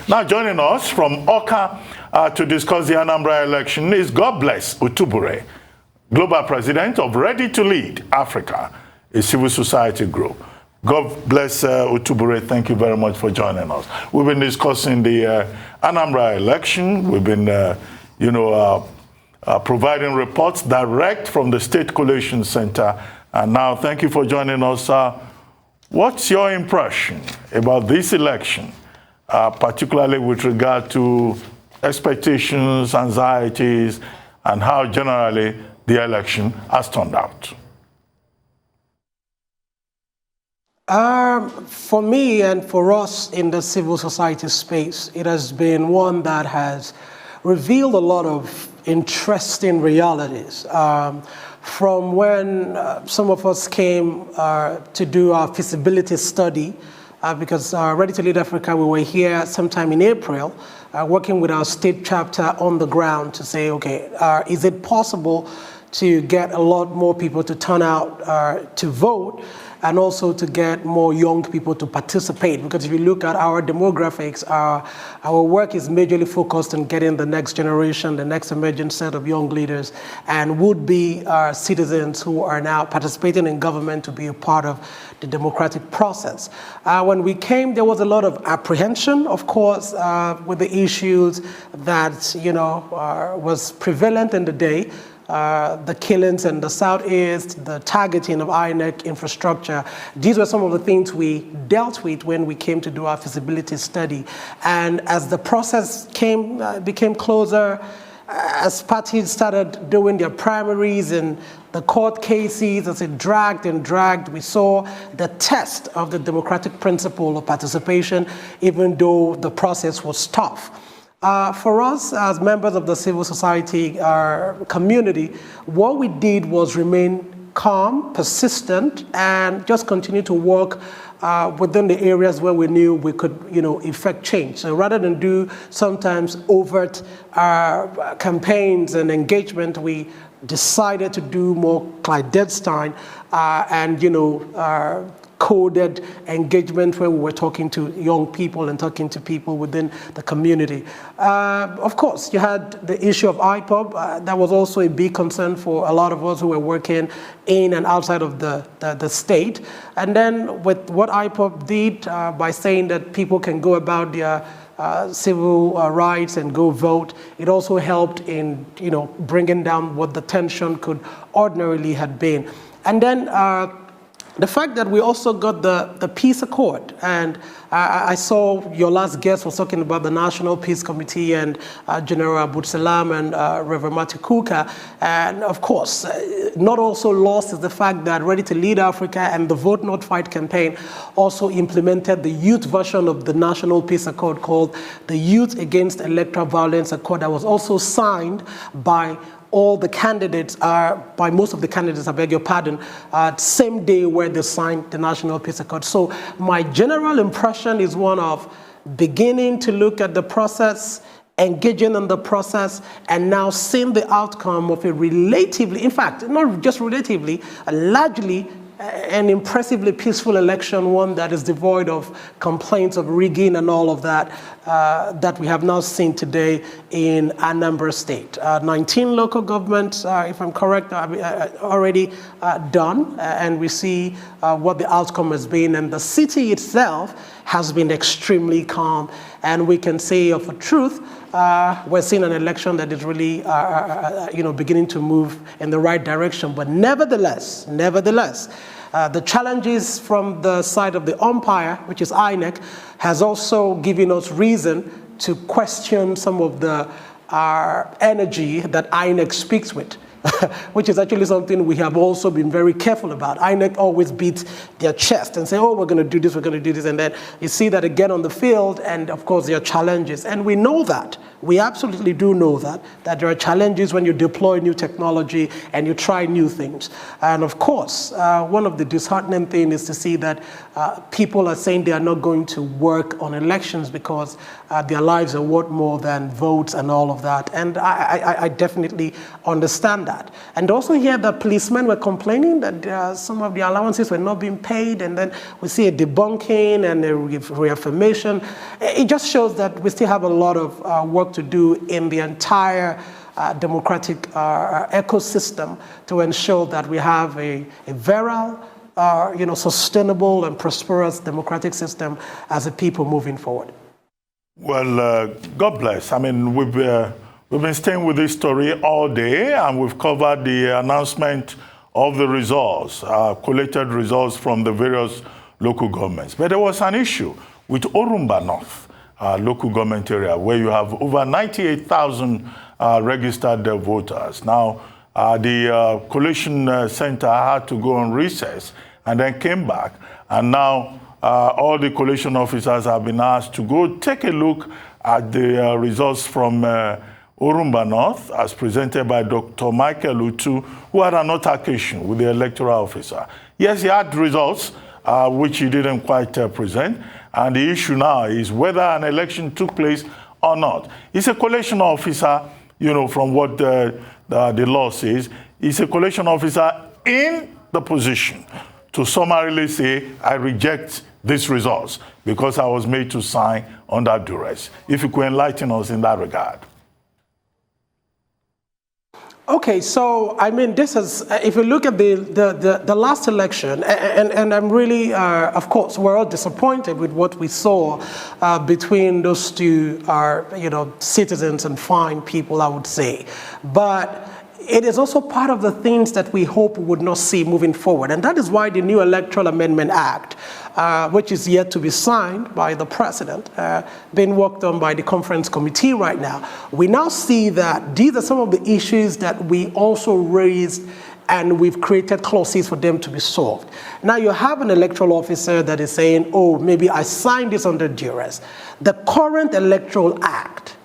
Now joining us from Oka to discuss the Anambra election is Godbless Otunure, Global President of Ready to Lead Africa, a civil society group. Godbless Otunure, thank you very much for joining us. We've been discussing the Anambra election. We've been, providing reports direct from the State Collation Center. And now, thank you for joining us. What's your impression about this election, particularly with regard to expectations, anxieties, and how generally the election has turned out? For me and for us in the civil society space, it has been one that has revealed a lot of interesting realities. From when some of us came to do our feasibility study, because Ready to Lead Africa, we were here sometime in April, working with our state chapter on the ground to say, okay, is it possible to get a lot more people to turn out to vote, and also to get more young people to participate? Because if you look at our demographics, our work is majorly focused on getting the next generation, the next emerging set of young leaders, and would-be citizens who are now participating in government to be a part of the democratic process. When we came, there was a lot of apprehension, of course, with the issues that was prevalent in the day. The killings in the Southeast, the targeting of INEC infrastructure. These were some of the things we dealt with when we came to do our feasibility study. And as the process became closer, as parties started doing their primaries and the court cases, as it dragged and dragged, we saw the test of the democratic principle of participation, even though the process was tough. For us, as members of the civil society community, what we did was remain calm, persistent, and just continue to work within the areas where we knew we could, effect change. So rather than do sometimes overt campaigns and engagement, we decided to do more clandestine and, coded engagement where we were talking to young people and talking to people within the community. Of course, you had the issue of IPOB. That was also a big concern for a lot of us who were working in and outside of the state. And then with what IPOB did by saying that people can go about their civil rights and go vote, it also helped in bringing down what the tension could ordinarily have been. And then the fact that we also got the peace accord, and I saw your last guest was talking about the National Peace Committee and General Abdulsalam and Reverend Matthew Kuka, and of course, not also lost is the fact that Ready to Lead Africa and the Vote Not Fight campaign also implemented the youth version of the National Peace Accord called the Youth Against Electoral Violence Accord, that was also signed by all the candidates, by most of the candidates, I beg your pardon, same day where they signed the National Peace Accord. So my general impression is one of beginning to look at the process, engaging in the process, and now seeing the outcome of a relatively, in fact, not just relatively, largely an impressively peaceful election, one that is devoid of complaints of rigging and all of that, that we have now seen today in Anambra State. 19 local governments, if I'm correct, already done, and we see what the outcome has been, and the city itself has been extremely calm, and we can say of a truth, we're seeing an election that is really, beginning to move in the right direction. But nevertheless, the challenges from the side of the umpire, which is INEC, has also given us reason to question some of the energy that INEC speaks with. Which is actually something we have also been very careful about. INEC always beats their chest and say, oh, we're going to do this, we're going to do this, and then you see that again on the field, and of course there are challenges. And we know that. We absolutely do know that there are challenges when you deploy new technology and you try new things. And of course, one of the disheartening things is to see that people are saying they are not going to work on elections because their lives are worth more than votes and all of that. And I definitely understand that. And also here the policemen were complaining that some of the allowances were not being paid, and then we see a debunking and a reaffirmation. It just shows that we still have a lot of work to do in the entire democratic ecosystem to ensure that we have a virile, sustainable and prosperous democratic system as a people moving forward. Well, God bless. I mean, we've been staying with this story all day, and we've covered the announcement of the results, collated results from the various local governments. But there was an issue with Orumba North local government area, where you have over 98,000 registered voters. Now, the collation center had to go on recess and then came back, and now all the collation officers have been asked to go take a look at the results from Orumba North, as presented by Dr. Michael Utu, who had an altercation with the electoral officer. Yes, he had results, which he didn't quite present, and the issue now is whether an election took place or not. He's a collation officer, from what the law says. He's a collation officer in the position to summarily say, I reject these results because I was made to sign under duress. If you could enlighten us in that regard. Okay, so I mean, this is, if you look at the last election, and I'm really, of course, we're all disappointed with what we saw between those two, citizens and fine people, I would say. But it is also part of the things that we hope we would not see moving forward. And that is why the new Electoral Amendment Act, which is yet to be signed by the president, being worked on by the conference committee right now, we now see that these are some of the issues that we also raised, and we've created clauses for them to be solved. Now you have an electoral officer that is saying, oh, maybe I signed this under duress. The current Electoral Act,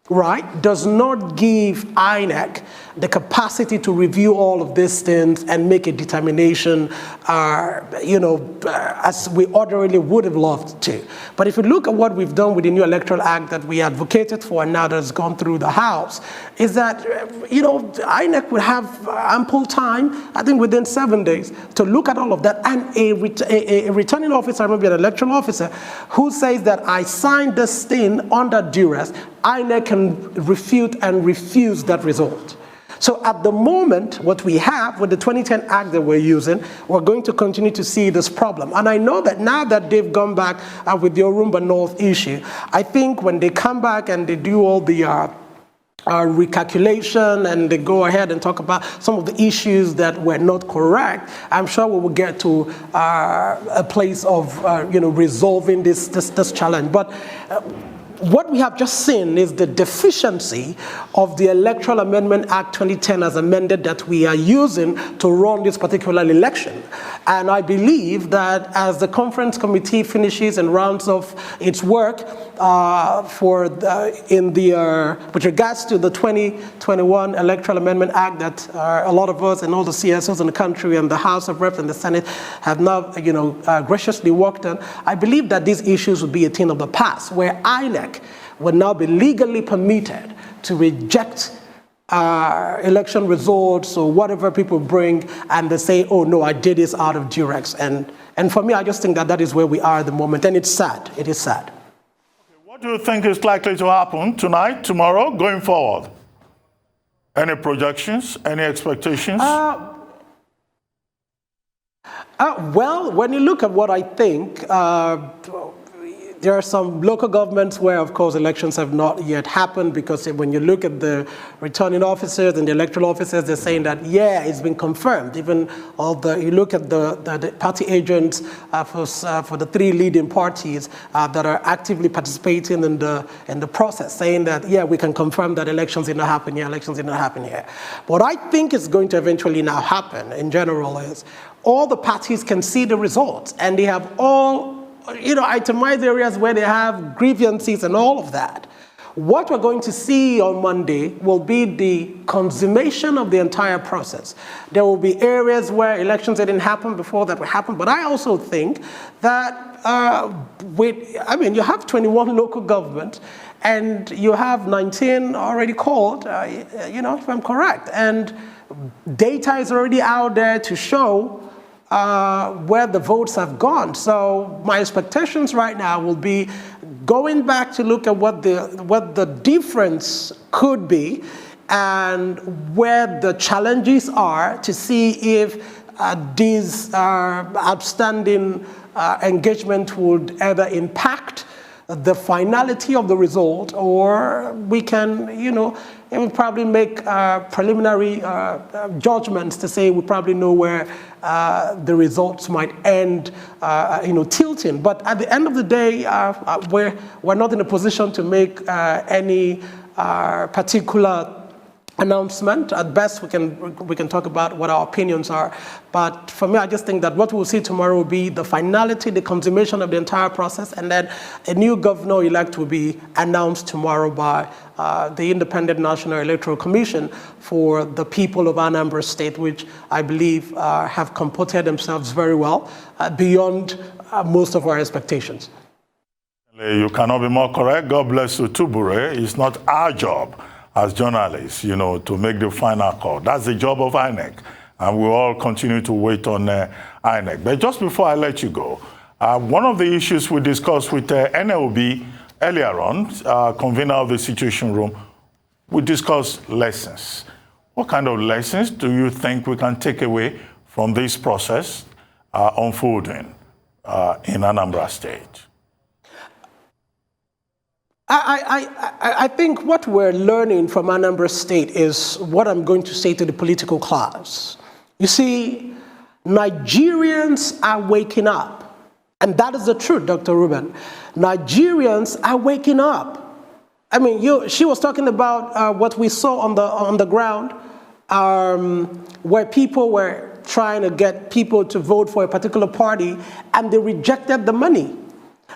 right, does not give INEC the capacity to review all of these things and make a determination, as we ordinarily would have loved to. But if you look at what we've done with the new Electoral Act that we advocated for and now that's gone through the House, is that, INEC would have ample time, I think within 7 days, to look at all of that. And a returning officer, maybe an electoral officer, who says that I signed this thing under duress, INEC can refute and refuse that result. So at the moment, what we have with the 2010 Act that we're using, we're going to continue to see this problem. And I know that now that they've gone back with the Orumba North issue, I think when they come back and they do all the recalculation and they go ahead and talk about some of the issues that were not correct, I'm sure we will get to a place of resolving this challenge. But what we have just seen is the deficiency of the Electoral Amendment Act 2010 as amended that we are using to run this particular election. And I believe that as the conference committee finishes and rounds off its work with regards to the 2021 Electoral Amendment Act that a lot of us and all the CSOs in the country and the House of Reps and the Senate have now graciously worked on, I believe that these issues will be a thing of the past, where INEC will now be legally permitted to reject election results or whatever people bring, and they say, oh no, I did this out of duress. And for me, I just think that is where we are at the moment, and it's sad. It is sad. What do you think is likely to happen tonight, tomorrow, going forward? Any projections, any expectations? Well, when you look at what I think, there are some local governments where, of course, elections have not yet happened, because when you look at the returning officers and the electoral officers, they're saying that, yeah, it's been confirmed. Even you look at the party agents for the three leading parties that are actively participating in the process, saying that, yeah, we can confirm that elections did not happen here, elections did not happen here. What I think is going to eventually now happen in general is all the parties can see the results, and they have all itemized areas where they have grievances and all of that. What we're going to see on Monday will be the consummation of the entire process. There will be areas where elections didn't happen before that will happen, but I also think that you have 21 local governments and you have 19 already called, if I'm correct, and data is already out there to show where the votes have gone. So my expectations right now will be going back to look at what the difference could be and where the challenges are to see if these outstanding engagement would either impact the finality of the result, or we can, it will probably make preliminary judgments to say we probably know where the results might end, tilting. But at the end of the day, we're not in a position to make any particular announcement. At best, we can talk about what our opinions are. But for me, I just think that what we'll see tomorrow will be the finality, the consummation of the entire process, and then a new governor-elect will be announced tomorrow by the Independent National Electoral Commission for the people of Anambra State, which I believe have comported themselves very well, beyond most of our expectations. You cannot be more correct. Godbless Otunure. It's not our job as journalists, to make the final call. That's the job of INEC, and we'll all continue to wait on INEC. But just before I let you go, one of the issues we discussed with NLB earlier on, convener of the Situation Room, we discussed lessons. What kind of lessons do you think we can take away from this process unfolding in Anambra State? I think what we're learning from Anambra State is what I'm going to say to the political class. You see, Nigerians are waking up. And that is the truth, Dr. Ruben. Nigerians are waking up. I mean, she was talking about what we saw on the ground, where people were trying to get people to vote for a particular party, and they rejected the money.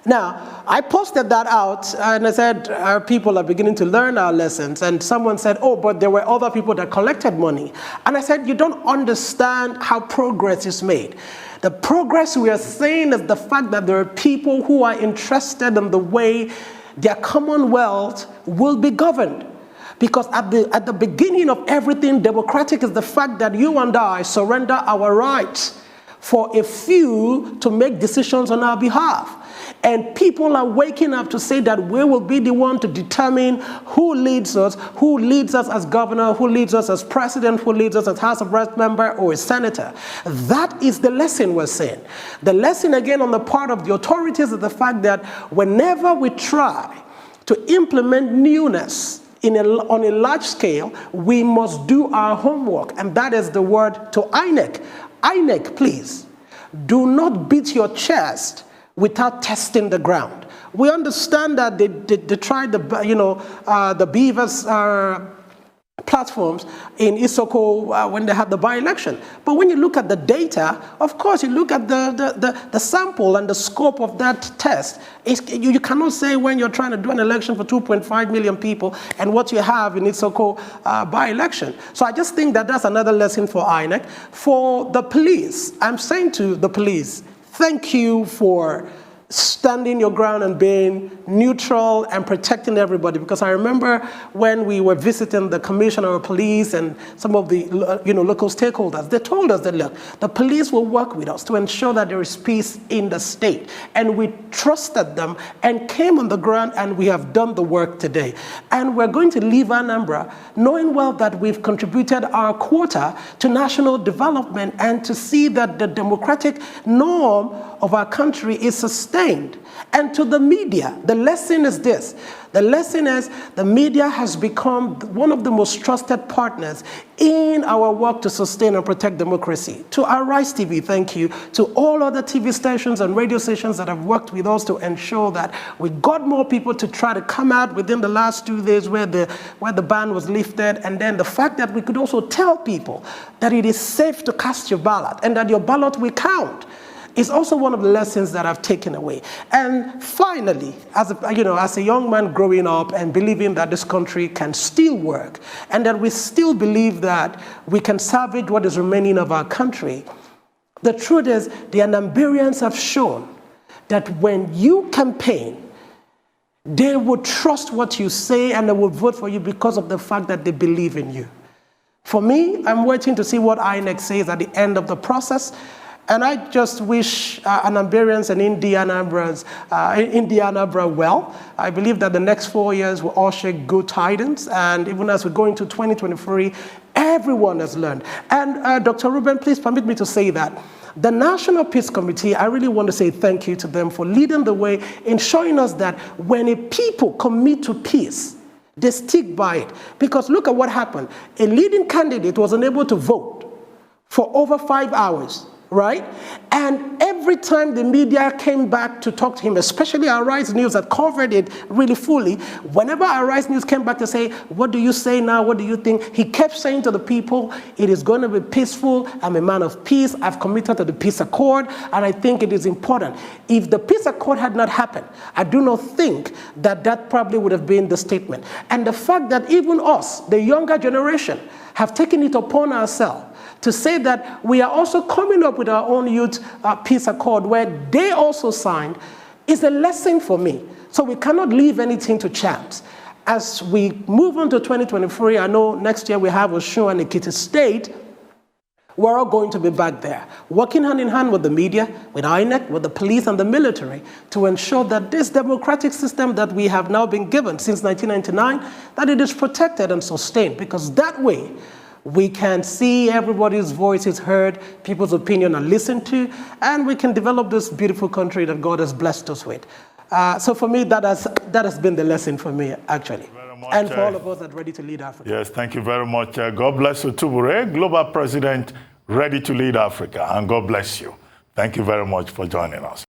Now, I posted that out, and I said, our people are beginning to learn our lessons. And someone said, oh, but there were other people that collected money. And I said, you don't understand how progress is made. The progress we are seeing is the fact that there are people who are interested in the way their commonwealth will be governed. Because at the beginning of everything democratic is the fact that you and I surrender our rights for a few to make decisions on our behalf. And people are waking up to say that we will be the one to determine who leads us as governor, who leads us as president, who leads us as House of Reps member or a senator. That is the lesson we're seeing. The lesson, again, on the part of the authorities is the fact that whenever we try to implement newness on a large scale, we must do our homework. And that is the word to INEC. INEC, please, do not beat your chest without testing the ground. We understand that they tried the Beavers platforms in Isoko when they had the by-election. But when you look at the data, of course, you look at the sample and the scope of that test. You cannot say when you're trying to do an election for 2.5 million people and what you have in Isoko by-election. So I just think that that's another lesson for INEC. For the police, I'm saying to the police, thank you for standing your ground and being neutral and protecting everybody. Because I remember when we were visiting the commissioner of police and some of the local stakeholders, they told us that, look, the police will work with us to ensure that there is peace in the state. And we trusted them and came on the ground, and we have done the work today. And we're going to leave Anambra knowing well that we've contributed our quota to national development and to see that the democratic norm of our country is sustained. And to the media, the lesson is this. The lesson is the media has become one of the most trusted partners in our work to sustain and protect democracy. To Arise TV, thank you. To all other TV stations and radio stations that have worked with us to ensure that we got more people to try to come out within the last 2 days where the ban was lifted. And then the fact that we could also tell people that it is safe to cast your ballot and that your ballot will count. is also one of the lessons that I've taken away. And finally, as a young man growing up and believing that this country can still work, and that we still believe that we can salvage what is remaining of our country, the truth is the Anambarians have shown that when you campaign, they will trust what you say and they will vote for you because of the fact that they believe in you. For me, I'm waiting to see what INEC says at the end of the process. And I just wish Anambarians and Indiana well. I believe that the next 4 years will all share good tidings. And even as we go into 2023, everyone has learned. And Dr. Ruben, please permit me to say that the National Peace Committee, I really want to say thank you to them for leading the way in showing us that when a people commit to peace, they stick by it. Because look at what happened. A leading candidate was unable to vote for over 5 hours, right? And every time the media came back to talk to him, especially Arise News that covered it really fully, whenever Arise News came back to say, what do you say now? What do you think? He kept saying to the people, it is going to be peaceful. I'm a man of peace. I've committed to the peace accord. And I think it is important. If the peace accord had not happened, I do not think that that probably would have been the statement. And the fact that even us, the younger generation, have taken it upon ourselves to say that we are also coming up with our own youth peace accord where they also signed is a lesson for me. So we cannot leave anything to chance. As we move on to 2023, I know next year we have Osun and Ekiti State. We're all going to be back there, working hand in hand with the media, with INEC, with the police and the military to ensure that this democratic system that we have now been given since 1999, that it is protected and sustained, because that way we can see everybody's voice is heard, people's opinion are listened to, and we can develop this beautiful country that God has blessed us with. So for me, that has been the lesson for me, actually. And for all of us that are ready to lead Africa. Yes, thank you very much. Godbless Otunure, Global President, ready to lead Africa. And God bless you. Thank you very much for joining us.